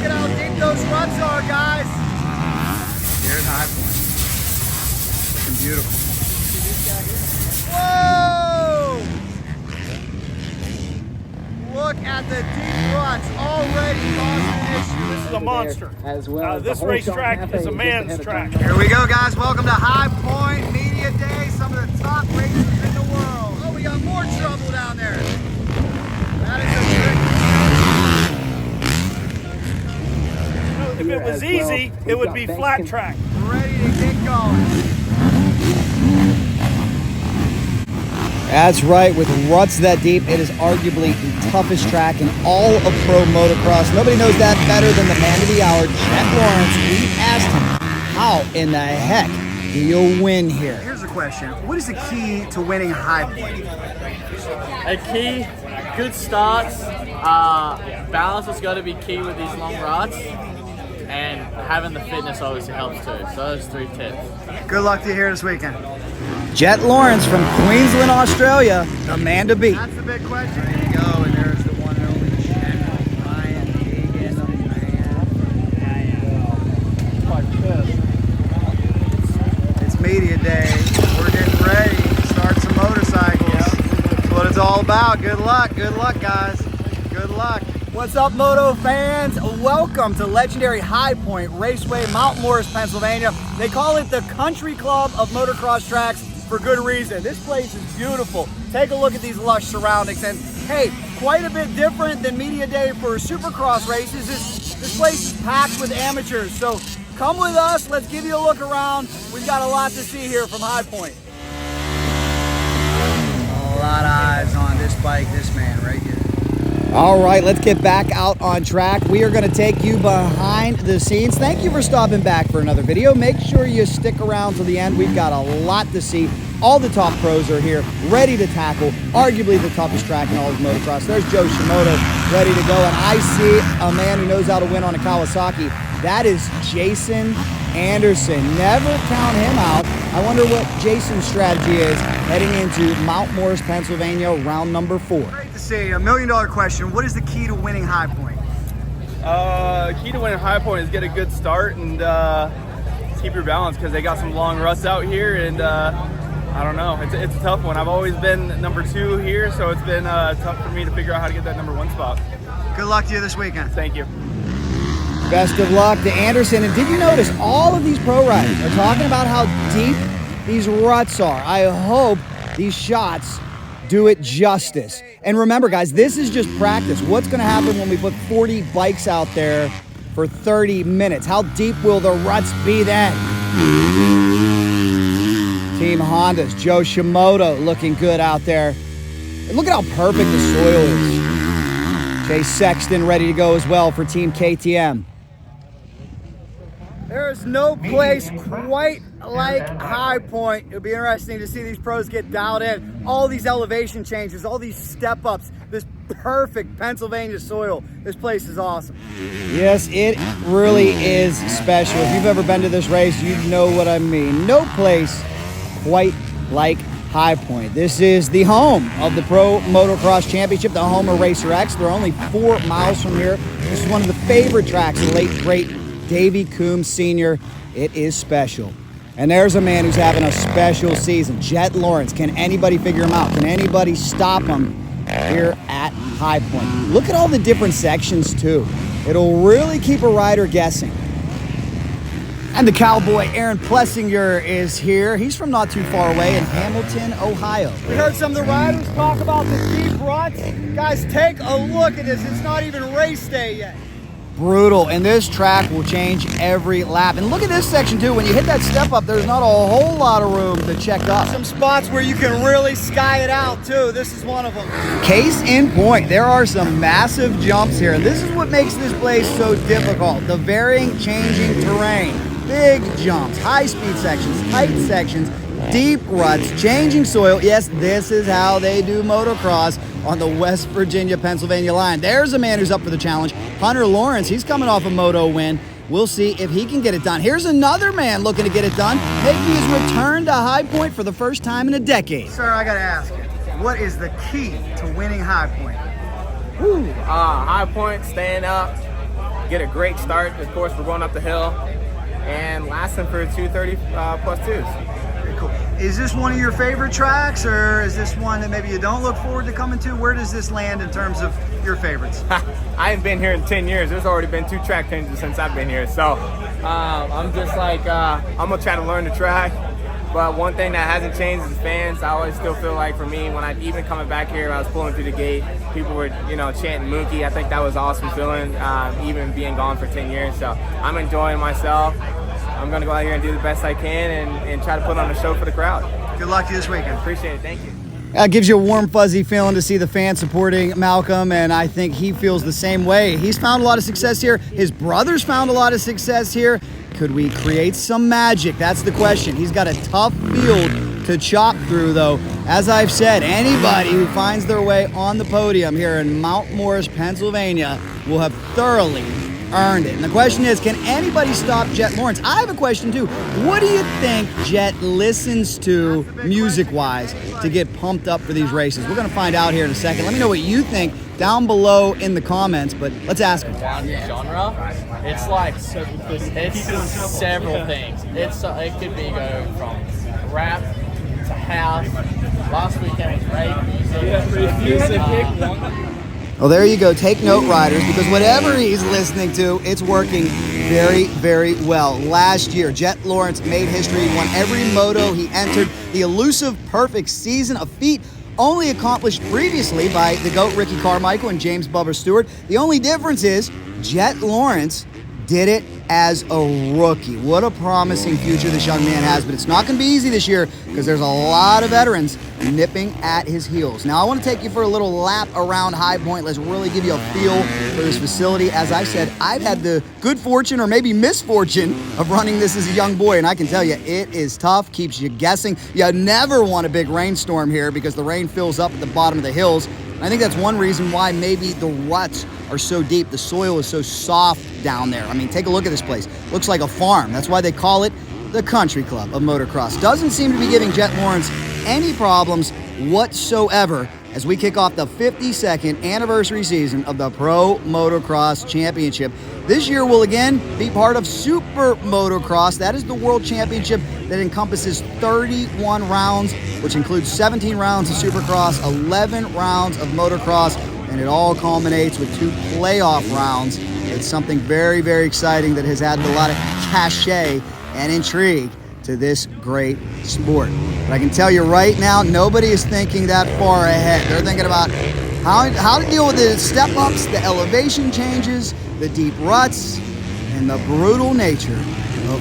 Look at how deep those ruts are, guys. Here at High Point. Looking beautiful. Whoa! Look at the deep ruts already causing an issue. This is a monster. As well, this racetrack is a man's track. Here we go, guys. Welcome to High Point Media Day. Some of the top races in the world. Oh, we got more trouble down there. That is a If it was easy, it would be flat track. ready to get going. That's right, with ruts that deep, it is arguably the toughest track in all of pro motocross. Nobody knows that better than the man of the hour, Jett Lawrence. We asked him, how in the heck do you win here? Here's a question. What is the key to winning High Point? A key, good starts, balance has got to be key with these long ruts, and having the fitness obviously helps too. So those 3 tips. Good luck to you here this weekend. Jett Lawrence from Queensland, Australia, the man to beat. That's the big question. There you go, and there's the one and only Jett Deegan, the man. It's media day. We're getting ready to start some motorcycles. That's what it's all about. Good luck, guys. Good luck. What's up, moto fans? Welcome to legendary High Point Raceway, Mount Morris, Pennsylvania. They call it the country club of motocross tracks for good reason. This place is beautiful. Take a look at these lush surroundings, and hey, quite a bit different than media day for Supercross races. This place is packed with amateurs, so come with us. Let's give you a look around. We've got a lot to see here from High Point. A lot of eyes on this bike, this man right here. All right, let's get back out on track. We are going to take you behind the scenes. Thank you for stopping back for another video. Make sure you stick around till the end. We've got a lot to see. All the top pros are here, ready to tackle arguably the toughest track in all of motocross. There's Joe Shimoda ready to go, and I see a man who knows how to win on a Kawasaki. That is Jason Anderson. Never count him out. I wonder what Jason's strategy is heading into Mount Morris, Pennsylvania, round number 4. Great to see. $1 million question. What is the key to winning High Point? Key to winning High Point is get a good start and keep your balance, because they got some long ruts out here, and I don't know. It's a tough one. I've always been number 2 here, so it's been tough for me to figure out how to get that number 1 spot. Good luck to you this weekend. Thank you. Best of luck to Anderson. And did you notice all of these pro riders are talking about how deep these ruts are? I hope these shots do it justice. And remember, guys, this is just practice. What's going to happen when we put 40 bikes out there for 30 minutes? How deep will the ruts be then? Team Honda's Joe Shimoda looking good out there. And look at how perfect the soil is. Chase Sexton ready to go as well for Team KTM. There is no place quite like High Point. It'll be interesting to see these pros get dialed in. All these elevation changes, all these step ups, this perfect Pennsylvania soil. This place is awesome. Yes, it really is special. If you've ever been to this race, you know what I mean. No place quite like High Point. This is the home of the Pro Motocross Championship, the home of Racer X. They're only 4 miles from here. This is one of the favorite tracks of the late, great Davey Coombs Sr. It is special. And there's a man who's having a special season, Jett Lawrence. Can anybody figure him out? Can anybody stop him here at High Point? Look at all the different sections, too. It'll really keep a rider guessing. And the cowboy, Aaron Plessinger, is here. He's from not too far away in Hamilton, Ohio. We heard some of the riders talk about the deep ruts. Guys, take a look at this. It's not even race day yet. Brutal, and this track will change every lap. And look at this section too. When you hit that step up, there's not a whole lot of room to check up. Some spots where you can really sky it out too. This is one of them. Case in point, there are some massive jumps here. And this is what makes this place so difficult. The varying, changing terrain. Big jumps, high-speed sections, tight sections, deep ruts, changing soil. Yes, this is how they do motocross on the West Virginia-Pennsylvania line. There's a man who's up for the challenge. Hunter Lawrence, he's coming off a moto win. We'll see if he can get it done. Here's another man looking to get it done, making his return to High Point for the first time in a decade. Sir, I gotta ask you, what is the key to winning High Point? High Point, staying up, get a great start. Of course, we're going up the hill and lasting for 230 plus twos. Very cool. Is this one of your favorite tracks, or is this one that maybe you don't look forward to coming to? Where does this land in terms of your favorites? I haven't been here in 10 years. There's already been 2 track changes since I've been here. So I'm just like, I'm going to try to learn the track. But one thing that hasn't changed is fans. I always still feel like, for me, when I even coming back here, I was pulling through the gate, people were, chanting Mookie. I think that was an awesome feeling, even being gone for 10 years. So I'm enjoying myself. I'm going to go out here and do the best I can and try to put on a show for the crowd. Good luck to you this weekend. Appreciate it. Thank you. It gives you a warm, fuzzy feeling to see the fans supporting Malcolm, and I think he feels the same way. He's found a lot of success here. His brother's found a lot of success here. Could we create some magic? That's the question. He's got a tough field to chop through, though. As I've said, anybody who finds their way on the podium here in Mount Morris, Pennsylvania, will have thoroughly earned it. And the question is, can anybody stop Jett Lawrence? I have a question too. What do you think Jett listens to music-wise to get pumped up for these races? We're going to find out here in a second. Let me know what you think down below in the comments, but let's ask him. Genre, it's like it's several things. It could be go from rap to house. Last weekend was rave music. Well, there you go. Take note, riders, because whatever he's listening to, it's working very, very well. Last year, Jett Lawrence made history. He won every moto he entered. The elusive perfect season, a feat only accomplished previously by the GOAT Ricky Carmichael and James Bubba Stewart. The only difference is Jett Lawrence did it as a rookie. What a promising future this young man has, but it's not going to be easy this year because there's a lot of veterans nipping at his heels. Now, I want to take you for a little lap around High Point. Let's really give you a feel for this facility. As I said, I've had the good fortune or maybe misfortune of running this as a young boy, and I can tell you, it is tough, keeps you guessing. You never want a big rainstorm here because the rain fills up at the bottom of the hills. And I think that's one reason why maybe the ruts are so deep. The soil is so soft down there. I mean, take a look at this place. Looks like a farm. That's why they call it the country club of motocross. Doesn't seem to be giving Jett Lawrence any problems whatsoever as we kick off the 52nd anniversary season of the Pro Motocross Championship. This year will again be part of Supermotocross. That is the world championship that encompasses 31 rounds, which includes 17 rounds of Supercross, 11 rounds of motocross, and it all culminates with 2 playoff rounds. It's something very, very exciting that has added a lot of cachet and intrigue to this great sport. But I can tell you right now, nobody is thinking that far ahead. They're thinking about how to deal with the step-ups, the elevation changes, the deep ruts, and the brutal nature of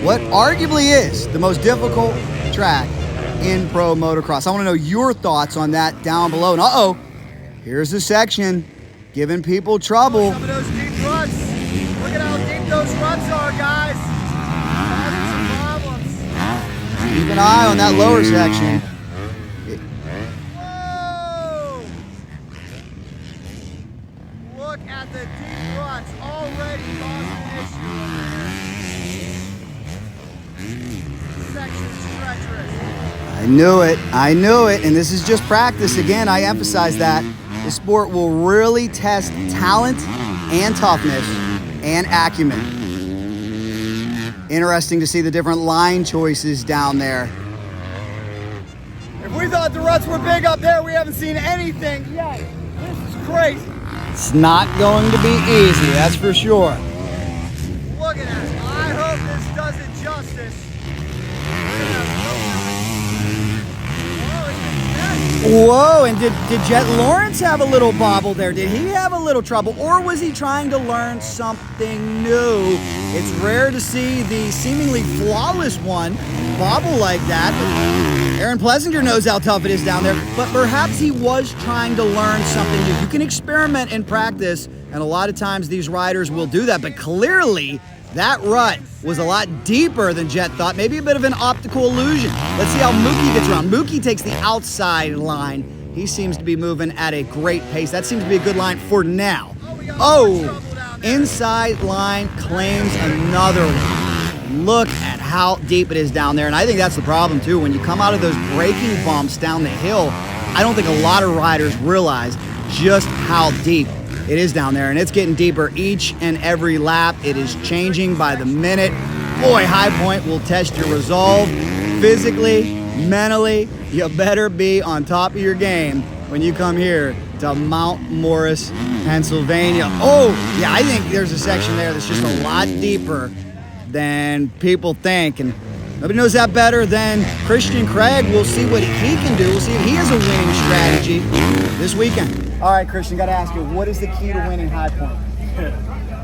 what arguably is the most difficult track in Pro Motocross. I want to know your thoughts on that down below. And here's a section giving people trouble. Some of those deep ruts. Look at how deep those ruts are, guys. Causing some problems. Keep an eye on that lower section. Whoa! Look at the deep ruts already causing an issue. Section's treacherous. I knew it, and this is just practice. Again, I emphasize that. The sport will really test talent and toughness and acumen. Interesting to see the different line choices down there. If we thought the ruts were big up there, we haven't seen anything yet. This is crazy. It's not going to be easy, that's for sure. Look at that. I hope this does it justice. Whoa, and did Jett Lawrence have a little bobble there? Did he have a little trouble, or was he trying to learn something new? It's rare to see the seemingly flawless one bobble like that. But Aaron Plessinger knows how tough it is down there, but perhaps he was trying to learn something new. You can experiment in practice, and a lot of times these riders will do that, but clearly that rut was a lot deeper than Jett thought. Maybe a bit of an optical illusion. Let's see how Mookie gets around. Mookie takes the outside line. He seems to be moving at a great pace. That seems to be a good line for now. Inside line claims another one. Look at how deep it is down there. And I think that's the problem too. When you come out of those braking bumps down the hill, I don't think a lot of riders realize just how deep it is down there, and it's getting deeper each and every lap. It is changing by the minute. Boy, High Point will test your resolve physically, mentally. You better be on top of your game when you come here to Mount Morris, Pennsylvania. Oh, yeah, I think there's a section there that's just a lot deeper than people think, and nobody knows that better than Christian Craig. We'll see what he can do. We'll see if he has a winning strategy this weekend. All right, Christian, got to ask you, what is the key to winning High Point?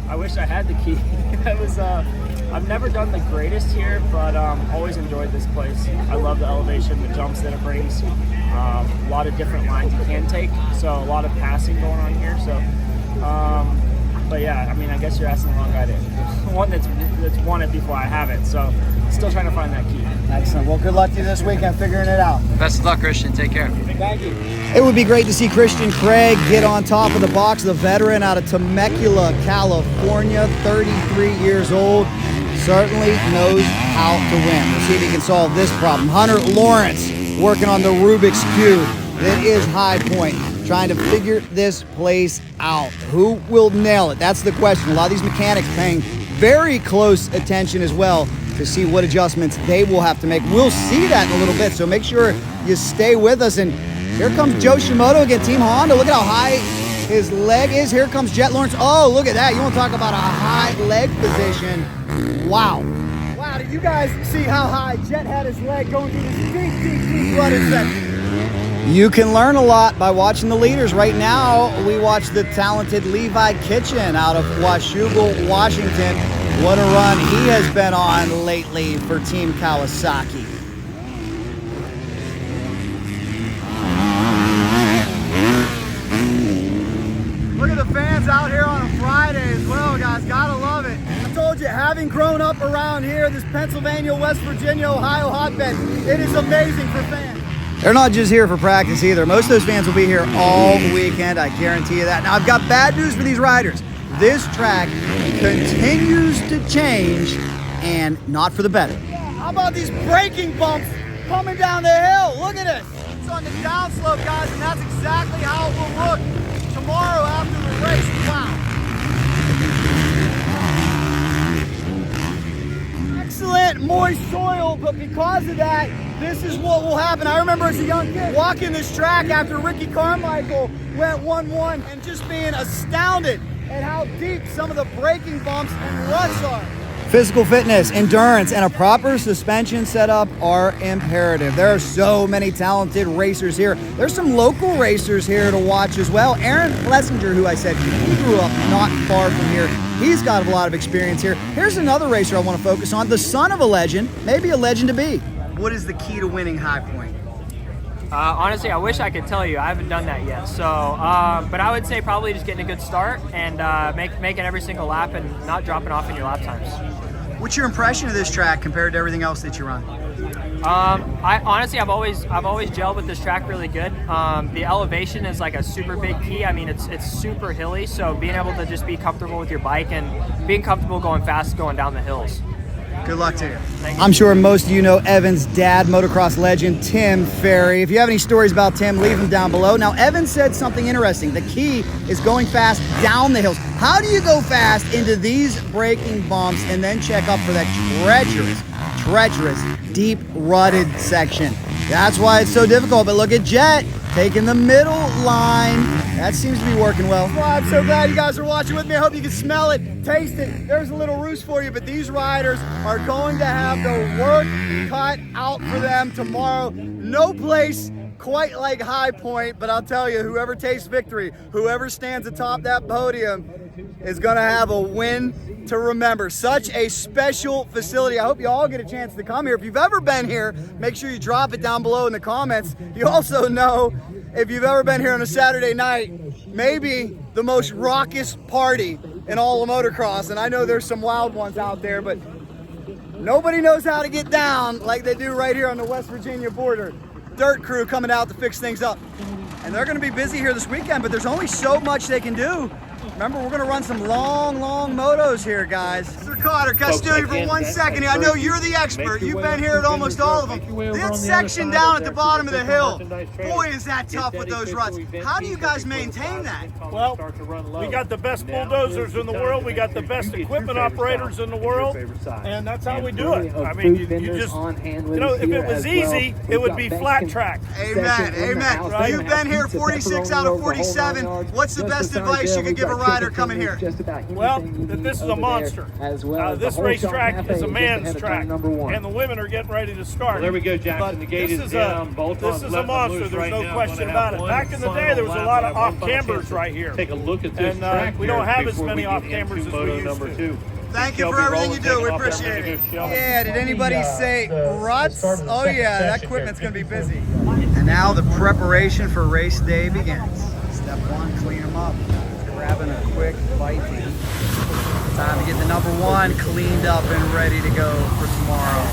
I wish I had the key. I've never done the greatest here, but always enjoyed this place. I love the elevation, the jumps that it brings. A lot of different lines you can take, so a lot of passing going on here. So, but yeah, I mean, I guess you're asking the wrong guy. One that's won it before I have it, so still trying to find that key. Excellent. Well, good luck to you this weekend figuring it out. Best of luck, Christian. Take care. Thank you. It would be great to see Christian Craig get on top of the box, the veteran out of Temecula, California, 33 years old. Certainly knows how to win. We'll see if he can solve this problem. Hunter Lawrence working on the Rubik's Cube that is High Point, trying to figure this place out. Who will nail it? That's the question. A lot of these mechanics paying very close attention as well to see what adjustments they will have to make. We'll see that in a little bit, so make sure you stay with us. And here comes Joe Shimoda again, Team Honda. Look at how high his leg is. Here comes Jett Lawrence. Oh, look at that. You want to talk about a high leg position. Wow. Wow, did you guys see how high Jett had his leg going through this deep rutted section? You can learn a lot by watching the leaders. Right now, we watch the talented Levi Kitchen out of Washougal, Washington. What a run he has been on lately for Team Kawasaki. Look at the fans out here on a Friday as well, guys. Gotta love it. I told you, having grown up around here, this Pennsylvania, West Virginia, Ohio hotbed, it is amazing for fans. They're not just here for practice either. Most of those fans will be here all weekend, I guarantee you that. Now, I've got bad news for these riders. This track continues to change, and not for the better. How about these braking bumps coming down the hill? Look at it. It's on the downslope, guys, and that's exactly how it will look tomorrow after the race. Wow. Excellent moist soil, but because of that, this is what will happen. I remember as a young kid walking this track after Ricky Carmichael went 1-1 and just being astounded at how deep some of the braking bumps and ruts are. Physical fitness, endurance, and a proper suspension setup are imperative. There are so many talented racers here. There's some local racers here to watch as well. Aaron Lessinger, who I said, he grew up not far from here. He's got a lot of experience here. Here's another racer I want to focus on, the son of a legend, maybe a legend to be. What is the key to winning High Point? Honestly, I wish I could tell you. I haven't done that yet. So, but I would say probably just getting a good start and making every single lap and not dropping off in your lap times. What's your impression of this track compared to everything else that you run? I've always gelled with this track really good. The elevation is like a super big key. I mean, it's super hilly, so being able to just be comfortable with your bike and being comfortable going fast going down the hills. Good luck to you. I'm sure most of you know Evan's dad, motocross legend Tim Ferry. If you have any stories about Tim, leave them down below. Now, Evan said something interesting. The key is going fast down the hills. How do you go fast into these braking bumps and then check up for that treacherous, deep rutted section? That's why it's so difficult. But look at Jett taking the middle line. That seems to be working well. Well, I'm so glad you guys are watching with me. I hope you can smell it, taste it. There's a little roost for you, but these riders are going to have the work cut out for them tomorrow. No place quite like High Point, but I'll tell you, whoever tastes victory, whoever stands atop that podium is going to have a win to remember. Such a special facility. I hope you all get a chance to come here. If you've ever been here, make sure you drop it down below in the comments. You also know, if you've ever been here on a Saturday night, maybe the most raucous party in all of motocross. And I know there's some wild ones out there, but nobody knows how to get down like they do right here on the West Virginia border. Dirt crew coming out to fix things up. And they're going to be busy here this weekend, but there's only so much they can do Remember, we're gonna run some long motos here, guys. Mr. Cotter, Custodian, for 1 second. I know you're the expert. You've been here at almost all of them. This section down at the bottom of the hill, boy, is that tough with those ruts. How do you guys maintain that? Well, we got the best bulldozers in the world. We got the best equipment operators in the world, and that's how we do it. I mean, you just, you know, if it was easy, it would be flat track. Amen, amen. Right? You've been here 46 out of 47. What's the best advice you could give a rider coming here? Well, that this is a monster. This racetrack is a man's track, and the women are getting ready to start. Well, there we go, Jackson. But The gate is down. Both this is a left monster. loose There's right no now. question Gonna about have it. one Back in the day, final there was a lap. lot of Have one off final cambers chance right here. Take a look at this And track we don't here have as before many we off get cambers into as we moto used number to. 2. Thank you for everything you do. We appreciate it. Yeah, did anybody say ruts? Oh yeah, that equipment's gonna be busy. And now the preparation for race day begins. Step one, clean them up. Grabbing a quick bite to eat. Time to get the number one cleaned up and ready to go for tomorrow.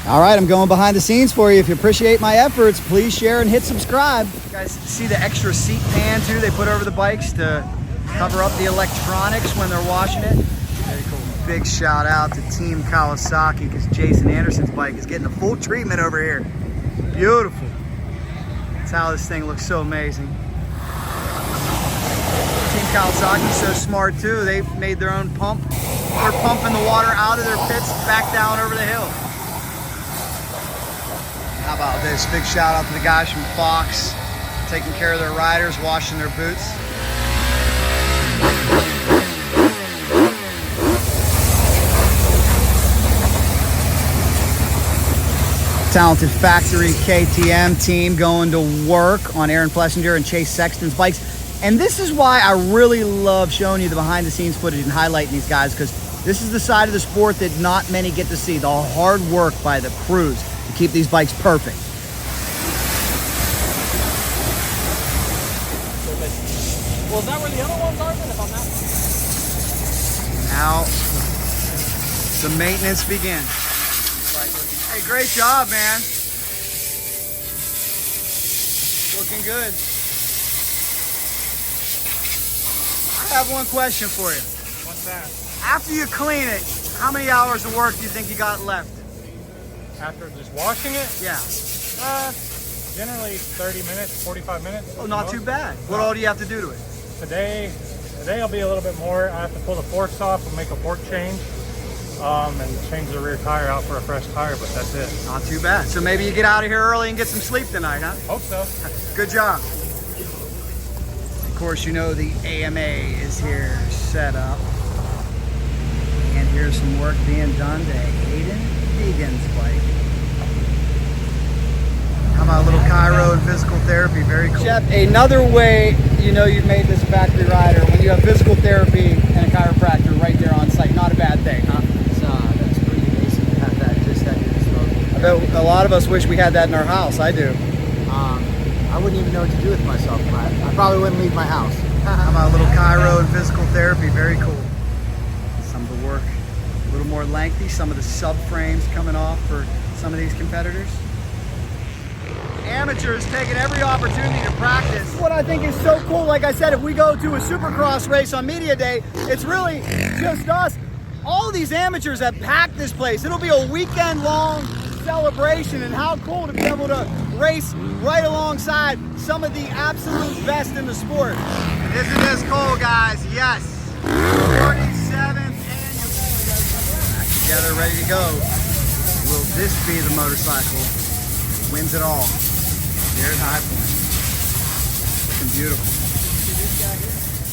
All right, I'm going behind the scenes for you. If you appreciate my efforts, please share and hit subscribe. You guys see the extra seat pan too they put over the bikes to cover up the electronics when they're washing it? Very cool. Big shout out to Team Kawasaki because Jason Anderson's bike is getting a full treatment over here. Beautiful. That's how this thing looks so amazing. Team Kawasaki's so smart too. They made their own pump. They're pumping the water out of their pits back down over the hill. How about this? Big shout out to the guys from Fox, taking care of their riders, washing their boots. Talented factory KTM team going to work on Aaron Plessinger and Chase Sexton's bikes. And this is why I really love showing you the behind the scenes footage and highlighting these guys, because this is the side of the sport that not many get to see. The hard work by the crews to keep these bikes perfect. Well, is that where the other ones are then, if I'm not? Now the maintenance begins. Hey, great job, man. Looking good. I have one question for you. What's that? After you clean it, how many hours of work do you think you got left? After just washing it, Yeah. generally 30 minutes, 45 minutes. Oh, not too bad. What all do you have to do to it? Today will be a little bit more. I have to pull the forks off and make a fork change, and change the rear tire out for a fresh tire, but that's it. Not too bad. So maybe you get out of here early and get some sleep tonight, huh? Hope so. Good job. Of course, you know the AMA is here set up. And here's some work being done to Haiden Deegan's bike. How about a little chiro and physical therapy? Very cool. Jeff, another way you know you've made this a factory rider, when you have physical therapy and a chiropractor right there on site. Not a bad thing, huh? That's pretty amazing to have that just at your disposal. I bet a lot of us wish we had that in our house. I do. I wouldn't even know what to do with myself. I probably wouldn't leave my house. How about a little chiro and physical therapy? Very cool. Some of the work a little more lengthy. Some of the subframes coming off for some of these competitors. Amateurs taking every opportunity to practice. What I think is so cool, like I said, if we go to a Supercross race on media day, it's really just us. All these amateurs have packed this place. It'll be a weekend-long celebration, and how cool to be able to race right alongside some of the absolute best in the sport. And isn't this cool, guys? Yes. 47th annual. Back together, ready to go. Will this be the motorcycle that wins it all? Here at High Point. Looking beautiful.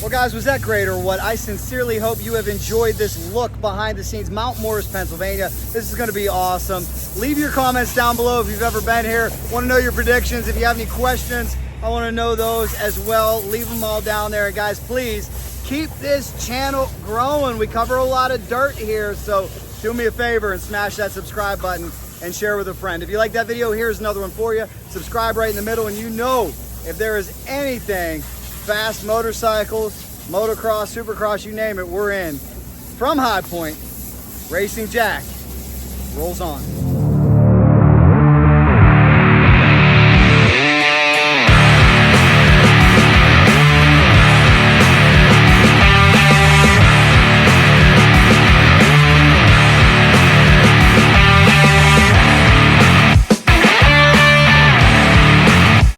Well, guys, was that great or what? I sincerely hope you have enjoyed this look behind the scenes. Mount Morris, Pennsylvania. This is going to be awesome. Leave your comments down below if you've ever been here. Want to know your predictions. If you have any questions, I want to know those as well. Leave them all down there. And guys, please keep this channel growing. We cover a lot of dirt here, so do me a favor and smash that subscribe button and share with a friend. If you like that video, here's another one for you. Subscribe right in the middle, and you know if there is anything fast motorcycles, motocross, supercross, you name it, we're in. From High Point, Racing Jack rolls on.